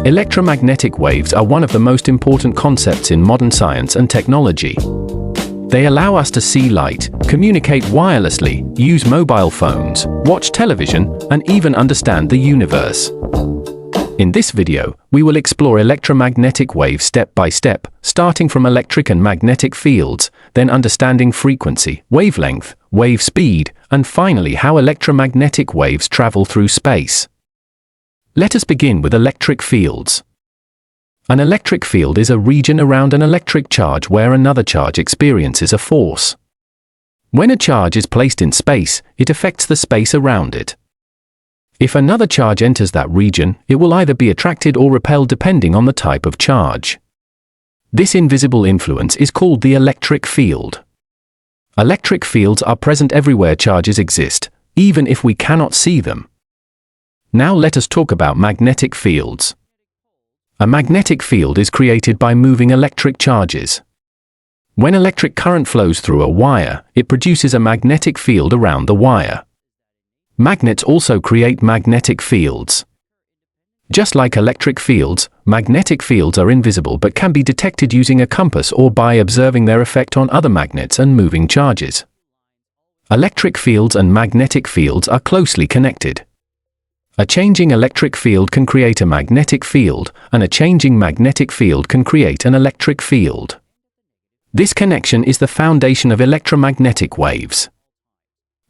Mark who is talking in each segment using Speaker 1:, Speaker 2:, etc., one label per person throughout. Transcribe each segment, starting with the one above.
Speaker 1: Electromagnetic waves are one of the most important concepts in modern science and technology. They allow us to see light, communicate wirelessly, use mobile phones, watch television, and even understand the universe. In this video, we will explore electromagnetic waves step by step, starting from electric and magnetic fields, then understanding frequency, wavelength, wave speed, and finally how electromagnetic waves travel through space. Let us begin with electric fields. An electric field is a region around an electric charge where another charge experiences a force. When a charge is placed in space, it affects the space around it. If another charge enters that region, it will either be attracted or repelled depending on the type of charge. This invisible influence is called the electric field. Electric fields are present everywhere charges exist, even if we cannot see them. Now let us talk about magnetic fields. A magnetic field is created by moving electric charges. When electric current flows through a wire, it produces a magnetic field around the wire. Magnets also create magnetic fields. Just like electric fields, magnetic fields are invisible but can be detected using a compass or by observing their effect on other magnets and moving charges. Electric fields and magnetic fields are closely connected. A changing electric field can create a magnetic field, and a changing magnetic field can create an electric field. This connection is the foundation of electromagnetic waves.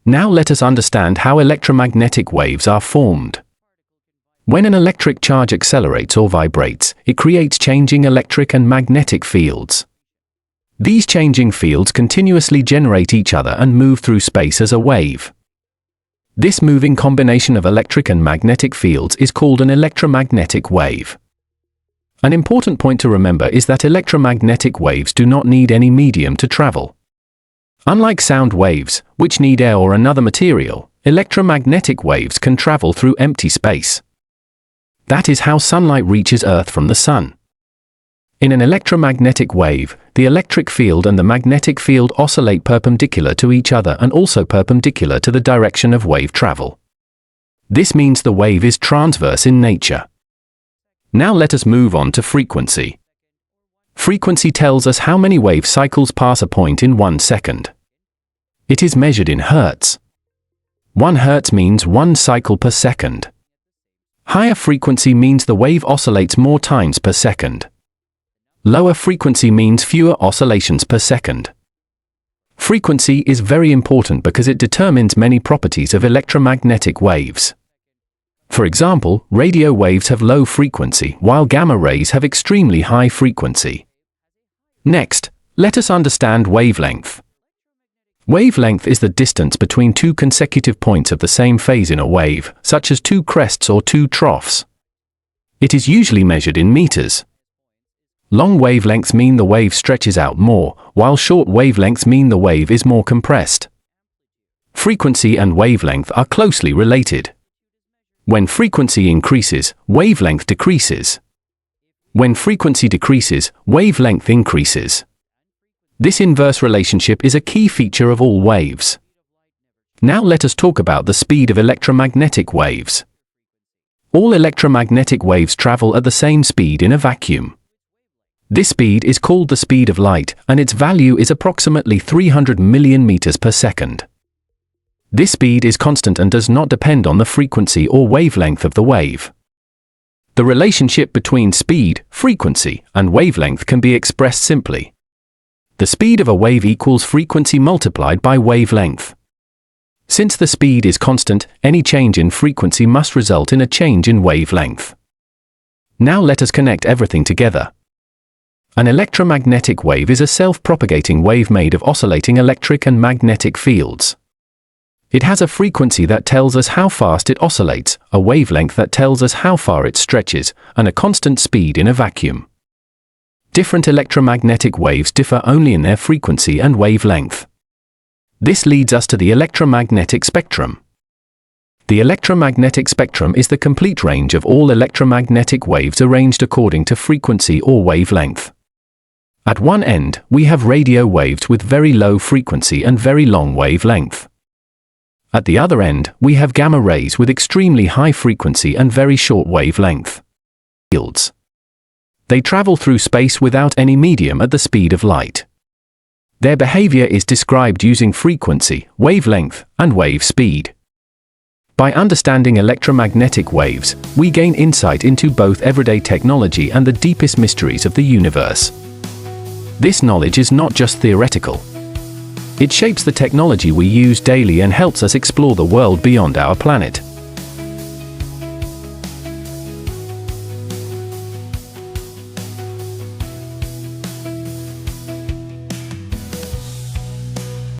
Speaker 1: Now let us understand how electromagnetic waves are formed. When an electric charge accelerates or vibrates, it creates changing electric and magnetic fields. These changing fields continuously generate each other and move through space as a wave. This moving combination of electric and magnetic fields is called an electromagnetic wave. An important point to remember is that electromagnetic waves do not need any medium to travel. Unlike sound waves, which need air or another material, electromagnetic waves can travel through empty space. That is how sunlight reaches Earth from the sun. In an electromagnetic wave, the electric field and the magnetic field oscillate perpendicular to each other and also perpendicular to the direction of wave travel. This means the wave is transverse in nature. Now let us move on to frequency. Frequency tells us how many wave cycles pass a point in 1 second. It is measured in hertz. 1 hertz means 1 cycle per second. Higher frequency means the wave oscillates more times per second. Lower frequency means fewer oscillations per second. Frequency is very important because it determines many properties of electromagnetic waves. For example, radio waves have low frequency, while gamma rays have extremely high frequency. Next, let us understand wavelength. Wavelength is the distance between two consecutive points of the same phase in a wave, such as two crests or two troughs. It is usually measured in meters. Long wavelengths mean the wave stretches out more, while short wavelengths mean the wave is more compressed. Frequency and wavelength are closely related. When frequency increases, wavelength decreases. When frequency decreases, wavelength increases. This inverse relationship is a key feature of all waves. Now let us talk about the speed of electromagnetic waves. All electromagnetic waves travel at the same speed in a vacuum. This speed is called the speed of light, and its value is approximately 300 million meters per second. This speed is constant and does not depend on the frequency or wavelength of the wave. The relationship between speed, frequency, and wavelength can be expressed simply. The speed of a wave equals frequency multiplied by wavelength. Since the speed is constant, any change in frequency must result in a change in wavelength. Now let us connect everything together. An electromagnetic wave is a self-propagating wave made of oscillating electric and magnetic fields. It has a frequency that tells us how fast it oscillates, a wavelength that tells us how far it stretches, and a constant speed in a vacuum. Different electromagnetic waves differ only in their frequency and wavelength. This leads us to the electromagnetic spectrum. The electromagnetic spectrum is the complete range of all electromagnetic waves arranged according to frequency or wavelength. At one end, we have radio waves with very low frequency and very long wavelength. At the other end, we have gamma rays with extremely high frequency and very short wavelength. fields. They travel through space without any medium at the speed of light. Their behavior is described using frequency, wavelength, and wave speed. By understanding electromagnetic waves, we gain insight into both everyday technology and the deepest mysteries of the universe. This knowledge is not just theoretical. It shapes the technology we use daily and helps us explore the world beyond our planet.